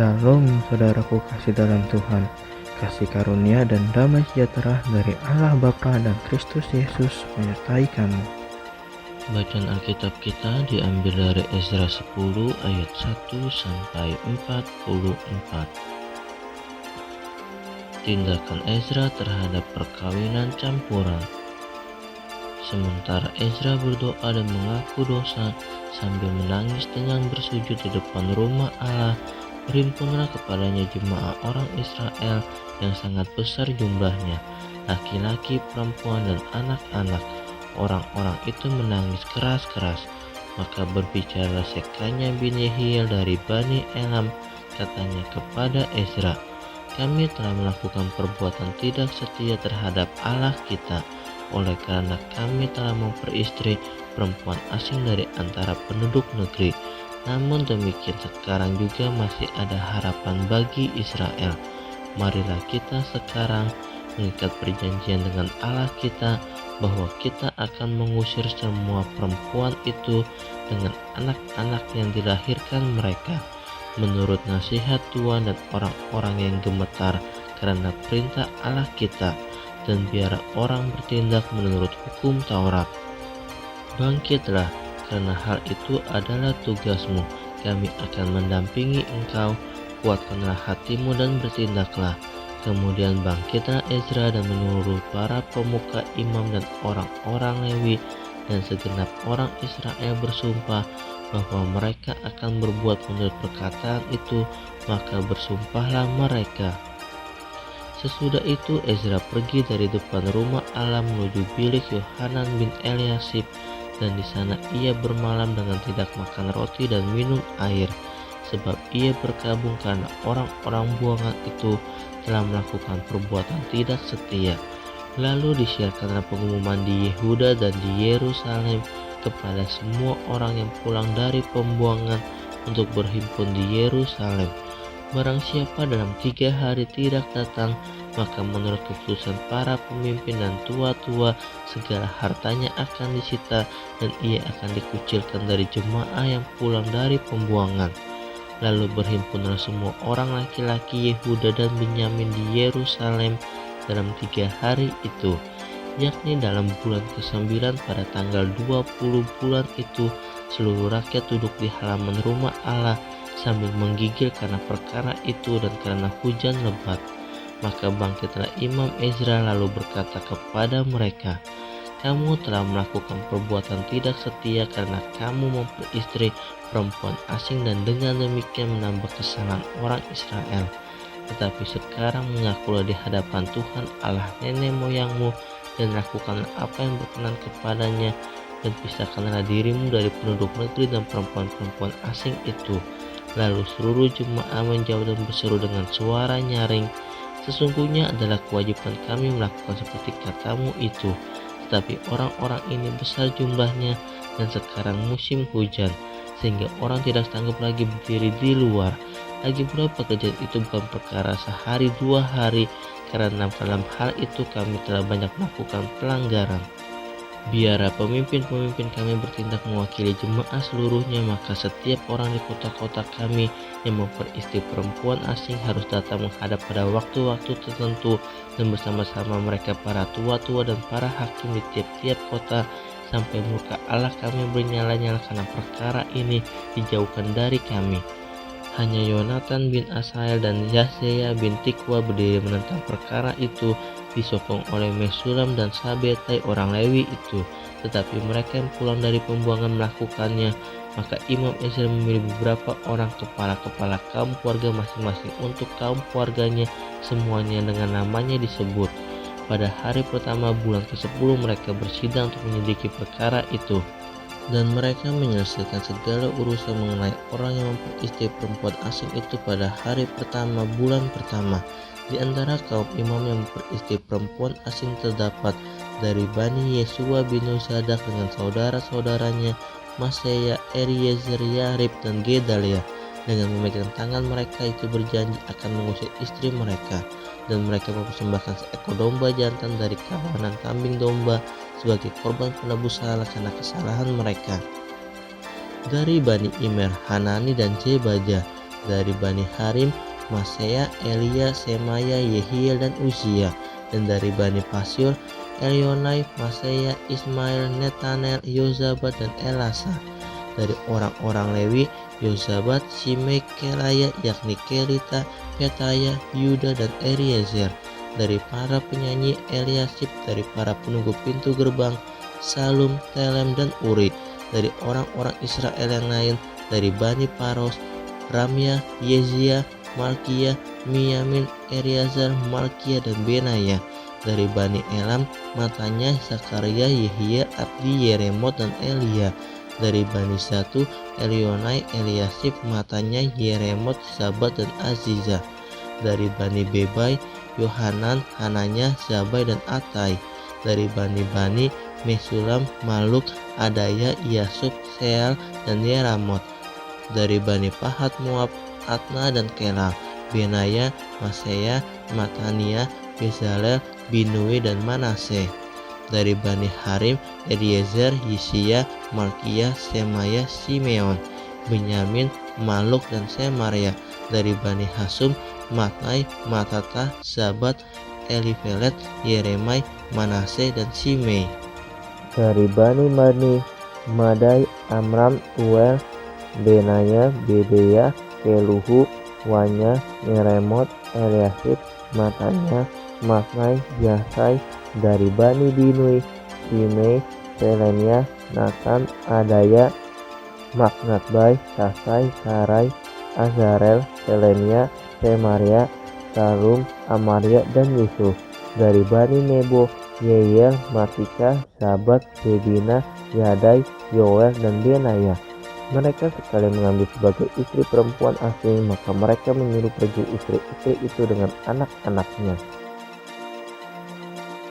Shalom saudaraku kasih dalam Tuhan, kasih karunia dan damai sejahtera dari Allah Bapa dan Kristus Yesus menyertai kamu. Bacaan Alkitab kita diambil dari Ezra 10 ayat 1 sampai 44. Tindakan Ezra terhadap perkawinan campuran. Sementara Ezra berdoa dan mengaku dosa sambil menangis dengan bersujud di depan rumah Allah, berhimpunlah kepadanya jemaah orang Israel yang sangat besar jumlahnya, laki-laki, perempuan, dan anak-anak. Orang-orang itu menangis keras-keras. Maka berbicara Sekanya bin Yehiel dari Bani Elam, katanya kepada Ezra, "Kami telah melakukan perbuatan tidak setia terhadap Allah kita, oleh karena kami telah memperistri perempuan asing dari antara penduduk negeri. Namun demikian sekarang juga masih ada harapan bagi Israel. Marilah kita sekarang mengikat perjanjian dengan Allah kita bahwa kita akan mengusir semua perempuan itu dengan anak-anak yang dilahirkan mereka menurut nasihat Tuhan dan orang-orang yang gemetar karena perintah Allah kita, dan biar orang bertindak menurut hukum Taurat. Bangkitlah, karena hal itu adalah tugasmu. Kami akan mendampingi engkau. Kuatkanlah hatimu dan bertindaklah." Kemudian bangkitlah Ezra dan menyuruh para pemuka, imam, dan orang-orang Lewi dan segenap orang Israel bersumpah bahwa mereka akan berbuat menurut perkataan itu. Maka bersumpahlah mereka. Sesudah itu Ezra pergi dari depan rumah Allah menuju bilik Yohanan bin Eliasib, dan di sana ia bermalam dengan tidak makan roti dan minum air, sebab ia berkabung karena orang-orang buangan itu telah melakukan perbuatan tidak setia. Lalu disiarkanlah pengumuman di Yehuda dan di Yerusalem kepada semua orang yang pulang dari pembuangan untuk berhimpun di Yerusalem. Barang siapa dalam 3 hari tidak datang, maka menurut keputusan para pemimpin dan tua-tua, segala hartanya akan disita dan ia akan dikucilkan dari jemaah yang pulang dari pembuangan. Lalu berhimpunlah semua orang laki-laki Yehuda dan Benyamin di Yerusalem dalam 3 hari itu, yakni dalam bulan ke-9 pada tanggal 20 bulan itu. Seluruh rakyat duduk di halaman rumah Allah sambil menggigil karena perkara itu dan karena hujan lebat. Maka bangkitlah Imam Ezra lalu berkata kepada mereka, "Kamu telah melakukan perbuatan tidak setia karena kamu memperistri perempuan asing dan dengan demikian menambah kesalahan orang Israel. Tetapi sekarang mengakulah di hadapan Tuhan Allah nenek moyangmu dan lakukanlah apa yang berkenan kepadanya, dan pisahkanlah dirimu dari penduduk negeri dan perempuan-perempuan asing itu." Lalu seluruh jemaah menjawab dan berseru dengan suara nyaring, "Sesungguhnya adalah kewajiban kami melakukan seperti katamu itu. Tetapi orang-orang ini besar jumlahnya dan sekarang musim hujan, sehingga orang tidak sanggup lagi berdiri di luar. Lagi pula pekerjaan itu bukan perkara sehari 2 hari, karena dalam hal itu kami telah banyak melakukan pelanggaran. Biarlah pemimpin-pemimpin kami bertindak mewakili jemaah seluruhnya, maka setiap orang di kota-kota kami yang memperistri perempuan asing harus datang menghadap pada waktu-waktu tertentu, dan bersama-sama mereka para tua-tua dan para hakim di tiap-tiap kota, sampai murka Allah kami bernyala-nyala karena perkara ini dijauhkan dari kami." Hanya Yonatan bin Asael dan Yaseya bin Tikwa berdiri menentang perkara itu, disokong oleh Mesulam dan Sabetai orang Lewi itu. Tetapi mereka yang pulang dari pembuangan melakukannya. Maka Imam Ezra memilih beberapa orang kepala-kepala kaum keluarga masing-masing untuk kaum keluarganya, semuanya dengan namanya disebut. Pada hari pertama bulan ke-10 mereka bersidang untuk menyelidiki perkara itu, dan mereka menyelesaikan segala urusan mengenai orang yang memperistri perempuan asing itu pada hari pertama bulan pertama. Di antara kaum imam yang memperistri perempuan asing terdapat dari Bani Yesua bin Zadak dengan saudara-saudaranya Maseya, Eliezer, Yarib, dan Gedalia. Dengan memegang tangan mereka itu berjanji akan mengusir istri mereka, dan mereka mempersembahkan seekor domba jantan dari kawanan kambing domba sebagai korban penebus salah karena kesalahan mereka. Dari Bani Imer, Hanani dan Jebaja, Dari Bani Harim, Maseya, Elia, Semaya, Yehiel, dan Uzia. Dan dari Bani Pasyur, Elionai, Maseya, Ismail, Netanel, Yozabat, dan Elasa. Dari orang-orang Lewi, Yozabat, Shimei, Kelaya, yakni Kelita, Petaya, Yuda, dan Eliezer. Dari para penyanyi, Eliasib. Dari para penunggu pintu gerbang, Salum, Telem, dan Uri. Dari orang-orang Israel yang lain, dari Bani Paros, Ramya, Yezia, Malkia, Miyamin, Eleazar, Malkia, dan Benaya. Dari Bani Elam, Matanya, Zakaria, Yehiel, Abdi, Yeremot, dan Elia. Dari Bani Satu, Elionai, Eliasib, Matanya, Yeremot, Zabat, dan Aziza. Dari Bani Bebai, Yohanan, Hananya, Zabai, dan Atai. Dari Bani Mesulam, Maluk, Adaya, Yasub, Seal, dan Yeramot. Dari Bani Pahat Moab, Atna, dan Kela, Benaya, Maseya, Matania, Bezalel, Binui, dan Manase. Dari Bani Harim, Eliezer, Yisia, Malkia, Semaya, Simeon, Benyamin, Maluk, dan Semaria. Dari Bani Hasum, Matnai, Matata, Zabat, Elifelet, Yeremai, Manase, dan Simei. Dari Bani Madai, Amram, Uel, Benaya, Bedeya, Keluhu, Wanya, Yeremot, Eliasib, Matanya, Masnai, Yasai. Dari Bani Binui, Simei, Selenia, Natan, Adaya, Maknatbai, Sasai, Sarai, Azarel, Selenia, Semaria, Salum, Amaria, dan Yusuf. Dari Bani Nebo, Yeyel, Matika, Sabat, Bedina, Yadai, Yoel, dan Benaya. Mereka sekali mengambil sebagai istri perempuan asing, maka mereka menyuruh pergi istri-istri itu dengan anak-anaknya.